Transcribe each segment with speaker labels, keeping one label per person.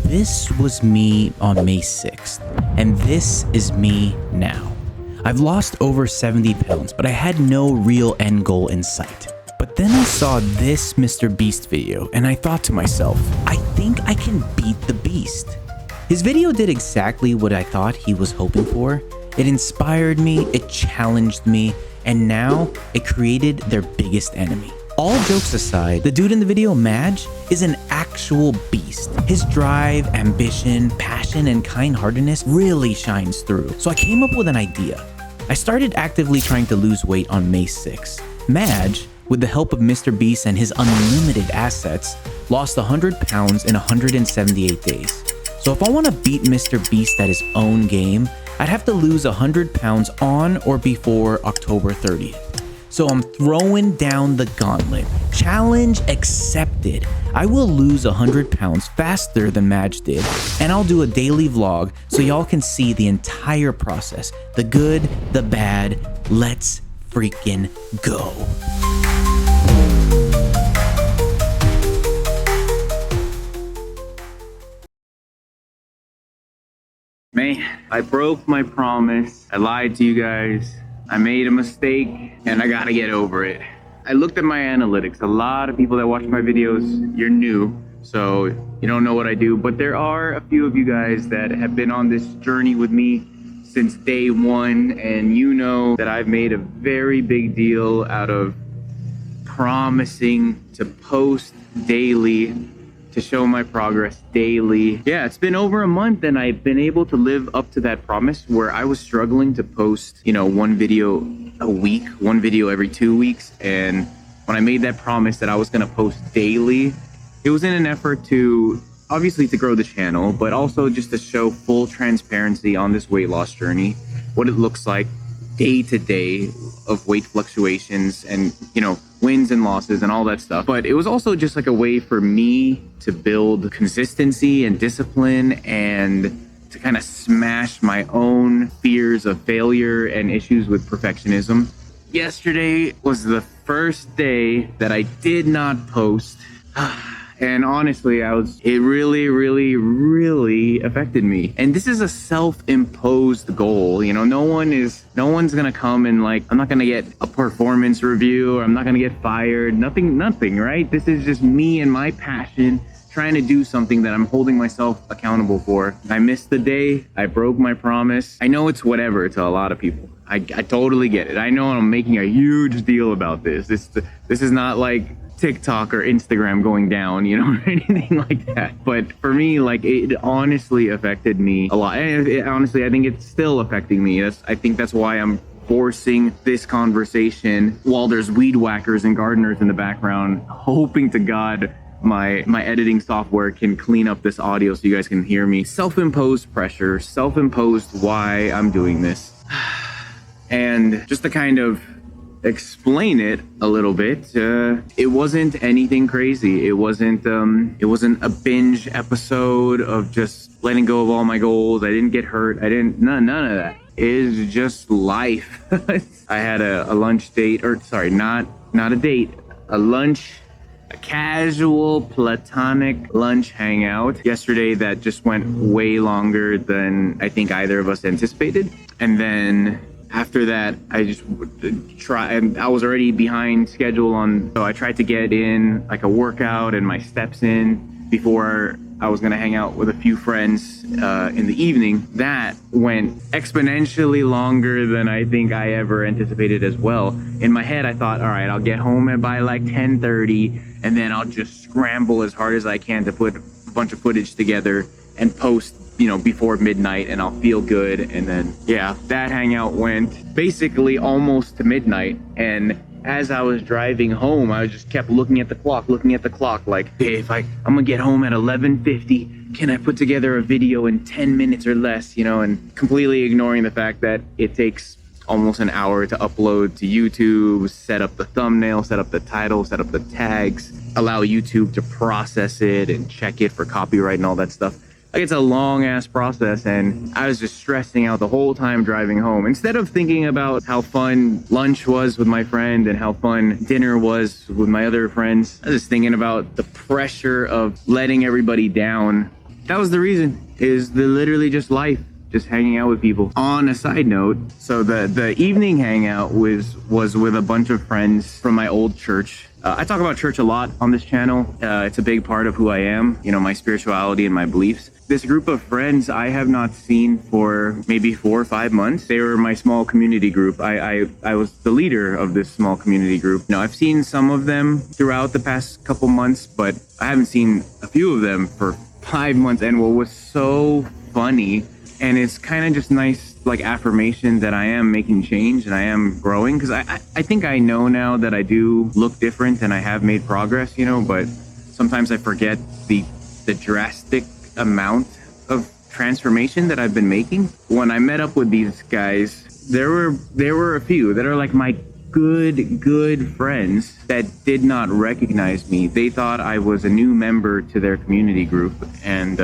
Speaker 1: This was me on May 6th, and this is me now. I've lost over 70 pounds, but I had no real end goal in sight. But then I saw this Mr. Beast video, and I thought to myself, I think I can beat the Beast. His video did exactly what I thought he was hoping for. It inspired me, it challenged me, and now it created their biggest enemy. All jokes aside, the dude in the video, Madge, is an actual beast. His drive, ambition, passion, and kind-heartedness really shines through. So I came up with an idea. I started actively trying to lose weight on May 6th. Madge, with the help of Mr. Beast and his unlimited assets, lost 100 pounds in 178 days. So if I want to beat Mr. Beast at his own game, I'd have to lose 100 pounds on or before October 30th. So I'm throwing down the gauntlet. Challenge accepted. I will lose 100 pounds faster than Madge did, and I'll do a daily vlog so y'all can see the entire process. The good, the bad. Let's freaking go. Man, I broke my promise. I lied to you guys. I made a mistake and I gotta get over it. I looked at my analytics. A lot of people that watch my videos, you're new, so you don't know what I do, but there are a few of you guys that have been on this journey with me since day one, and you know that I've made a very big deal out of promising to post daily, to show my progress daily. Yeah, it's been over a month and I've been able to live up to that promise where I was struggling to post, one video a week, one video every 2 weeks. And when I made that promise that I was gonna post daily, it was in an effort to, obviously to grow the channel, but also just to show full transparency on this weight loss journey, what it looks like day to day of weight fluctuations and, wins and losses and all that stuff. But it was also just like a way for me to build consistency and discipline and to kind of smash my own fears of failure and issues with perfectionism. Yesterday was the first day that I did not post. And honestly, it really, really, really affected me. And this is a self-imposed goal. No one's gonna come and I'm not gonna get a performance review, or I'm not gonna get fired, nothing, right? This is just me and my passion trying to do something that I'm holding myself accountable for. I missed the day, I broke my promise. I know it's whatever to a lot of people. I totally get it. I know I'm making a huge deal about this. This is not like TikTok or Instagram going down, or anything like that. But for me, it honestly affected me a lot. And honestly, I think it's still affecting me. I think that's why I'm forcing this conversation while there's weed whackers and gardeners in the background, hoping to God my editing software can clean up this audio so you guys can hear me. Self-imposed pressure, self-imposed why I'm doing this. And just to kind of explain it a little bit, it wasn't anything crazy. It wasn't a binge episode of just letting go of all my goals. I didn't get hurt. None of that. It is just life. I had a lunch date, or sorry, not a date, a lunch, a casual platonic lunch hangout yesterday that just went way longer than I think either of us anticipated. And then after that, I just tried. I was already behind schedule so I tried to get in a workout and my steps in before I was gonna hang out with a few friends in the evening. That went exponentially longer than I think I ever anticipated as well. In my head, I thought, all right, I'll get home by 10:30, and then I'll just scramble as hard as I can to put a bunch of footage together and post before midnight, and I'll feel good. And then, yeah, that hangout went basically almost to midnight. And as I was driving home, I just kept looking at the clock, like, hey, if I'm gonna get home at 11:50, can I put together a video in 10 minutes or less, and completely ignoring the fact that it takes almost an hour to upload to YouTube, set up the thumbnail, set up the title, set up the tags, allow YouTube to process it and check it for copyright and all that stuff. It's a long ass process, and I was just stressing out the whole time driving home. Instead of thinking about how fun lunch was with my friend and how fun dinner was with my other friends, I was just thinking about the pressure of letting everybody down that was the reason, is the literally just life, just hanging out with people. On a side note, so the evening hangout was with a bunch of friends from my old church. I talk about church a lot on this channel. It's a big part of who I am, you know, my spirituality and my beliefs. This group of friends I have not seen for maybe 4 or 5 months. They were my small community group. I was the leader of this small community group. Now, I've seen some of them throughout the past couple months, but I haven't seen a few of them for 5 months. And what was so funny, and it's kind of just nice, like, affirmation that I am making change and I am growing, because I think I know now that I do look different and I have made progress, you know, but sometimes I forget the drastic amount of transformation that I've been making. When I met up with these guys, there were a few that are like my good friends that did not recognize me. They thought I was a new member to their community group, and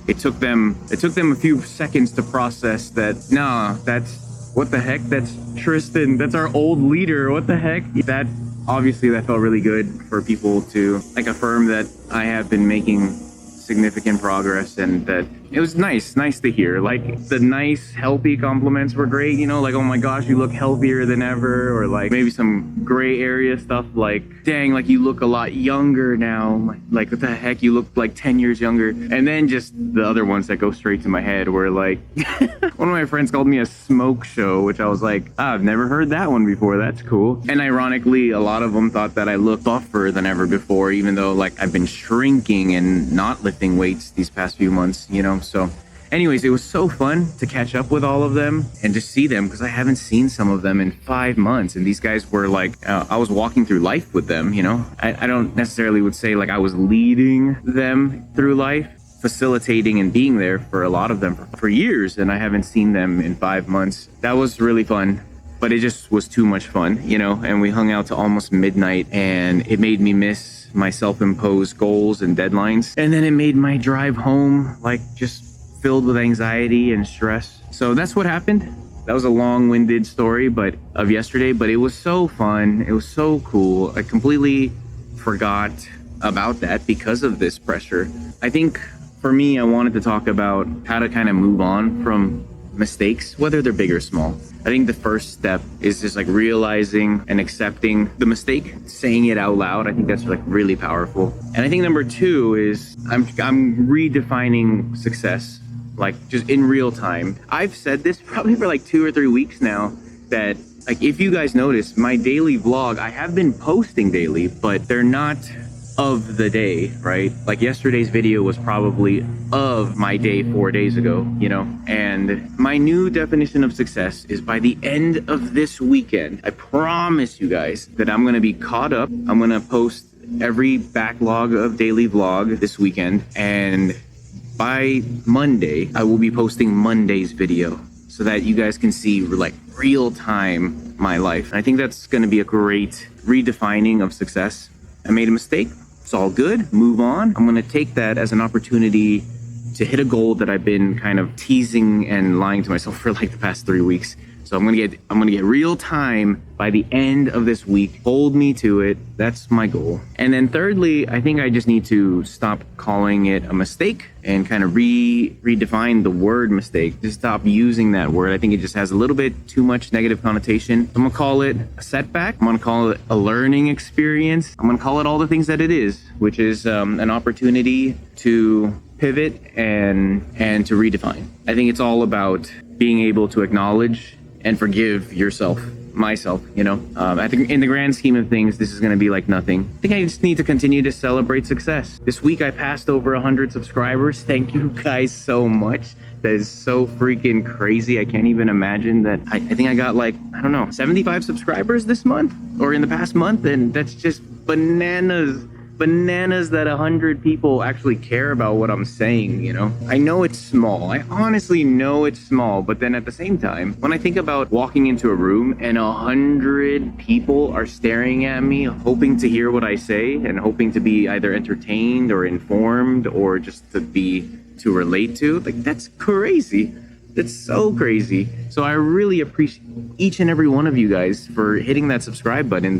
Speaker 1: it took them a few seconds to process that, nah, that's, what the heck, that's Tristan, that's our old leader, what the heck. That obviously, that felt really good for people to like affirm that I have been making significant progress, and that it was nice to hear. Like, the nice healthy compliments were great, you know, like, oh my gosh, you look healthier than ever, or like maybe some gray area stuff like, dang, like, you look a lot younger now, like, what the heck, you look like 10 years younger. And then just the other ones that go straight to my head were like one of my friends called me a smoke show, which I was like, I've never heard that one before, that's cool. And ironically, a lot of them thought that I looked buffer than ever before, even though, like, I've been shrinking and not lifting weights these past few months, you know. So anyways, it was so fun to catch up with all of them and just see them, because I haven't seen some of them in 5 months. And these guys were like, I was walking through life with them, you know. I don't necessarily would say like I was leading them through life, facilitating and being there for a lot of them for years, and I haven't seen them in 5 months. That was really fun, but it just was too much fun, you know. And we hung out to almost midnight, and it made me miss my self-imposed goals and deadlines. And then it made my drive home like just filled with anxiety and stress. So that's what happened. That was a long-winded story of yesterday, but it was so fun. It was so cool. I completely forgot about that because of this pressure. I think for me, I wanted to talk about how to kind of move on from mistakes, whether they're big or small. I think the first step is just like realizing and accepting the mistake, saying it out loud. I think that's like really powerful. And I think number 2 is I'm redefining success, like just in real time. I've said this probably for like 2 or 3 weeks now, that like, if you guys notice my daily vlog, I have been posting daily, but they're not of the day, right? Like, yesterday's video was probably of my day 4 days ago, you know. And my new definition of success is by the end of this weekend, I promise you guys that I'm going to be caught up. I'm going to post every backlog of daily vlog this weekend, and by Monday I will be posting Monday's video, so that you guys can see like real time my life. And I think that's going to be a great redefining of success. I made a mistake. It's all good. Move on. I'm going to take that as an opportunity to hit a goal that I've been kind of teasing and lying to myself for like the past 3 weeks. So I'm gonna get real time by the end of this week. Hold me to it. That's my goal. And then thirdly, I think I just need to stop calling it a mistake and kind of redefine the word mistake. Just stop using that word. I think it just has a little bit too much negative connotation. I'm gonna call it a setback. I'm gonna call it a learning experience. I'm gonna call it all the things that it is, which is an opportunity to pivot and to redefine. I think it's all about being able to acknowledge and forgive myself, you know. I think in the grand scheme of things, this is going to be like nothing. I think I just need to continue to celebrate success. This week I passed over 100 subscribers. Thank you guys so much. That is so freaking crazy. I can't even imagine that. I think I got like, I don't know, 75 subscribers this month or in the past month, and that's just bananas that 100 people actually care about what I'm saying, you know. I know it's small. I honestly know it's small, but then at the same time, when I think about walking into a room and 100 people are staring at me, hoping to hear what I say and hoping to be either entertained or informed or just to relate to, like, that's crazy. That's so crazy. So I really appreciate each and every one of you guys for hitting that subscribe button.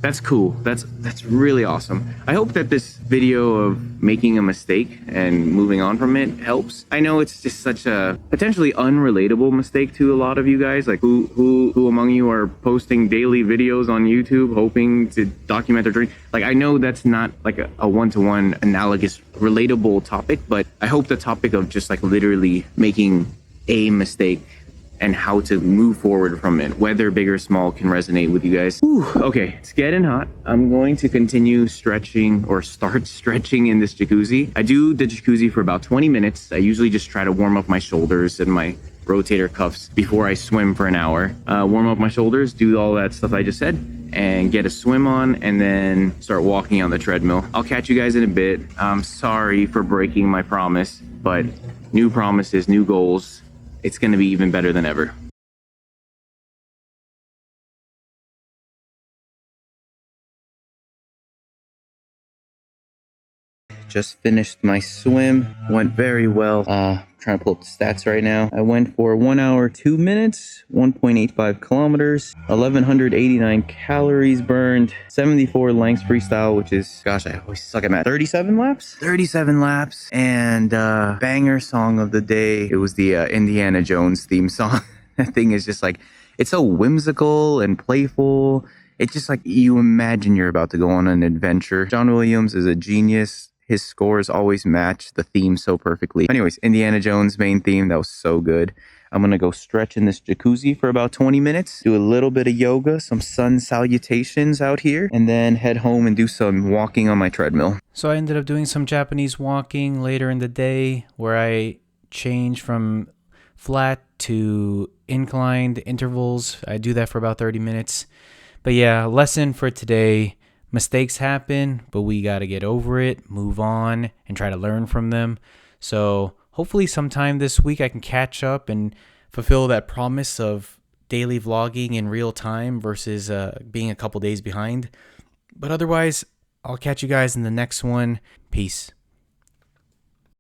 Speaker 1: That's cool. That's really awesome. I hope that this video of making a mistake and moving on from it helps. I know it's just such a potentially unrelatable mistake to a lot of you guys. Like who among you are posting daily videos on YouTube hoping to document their journey? Like I know that's not like a one-to-one analogous relatable topic, but I hope the topic of just like literally making a mistake and how to move forward from it, whether big or small, can resonate with you guys. Whew, okay, it's getting hot. I'm going to continue stretching or start stretching in this jacuzzi. I do the jacuzzi for about 20 minutes. I usually just try to warm up my shoulders and my rotator cuffs before I swim for an hour. Warm up my shoulders, do all that stuff I just said, and get a swim on, and then start walking on the treadmill. I'll catch you guys in a bit. I'm sorry for breaking my promise, but new promises, new goals. It's going to be even better than ever. Just finished my swim. Went very well. Trying to pull up the stats right now. I went for 1 hour, 2 minutes, 1.85 kilometers, 1,189 calories burned, 74 lengths freestyle, which is, gosh, I always suck at math. 37 laps? 37 laps. And banger song of the day. It was the Indiana Jones theme song. That thing is just like, it's so whimsical and playful. It's just like you imagine you're about to go on an adventure. John Williams is a genius. His scores always match the theme so perfectly. Anyways, Indiana Jones main theme, that was so good. I'm gonna go stretch in this jacuzzi for about 20 minutes, do a little bit of yoga, some sun salutations out here, and then head home and do some walking on my treadmill.
Speaker 2: So I ended up doing some Japanese walking later in the day where I changed from flat to inclined intervals. I do that for about 30 minutes. But yeah, lesson for today. Mistakes happen, but we got to get over it, move on, and try to learn from them. So hopefully sometime this week I can catch up and fulfill that promise of daily vlogging in real time versus being a couple days behind. But otherwise, I'll catch you guys in the next one. Peace.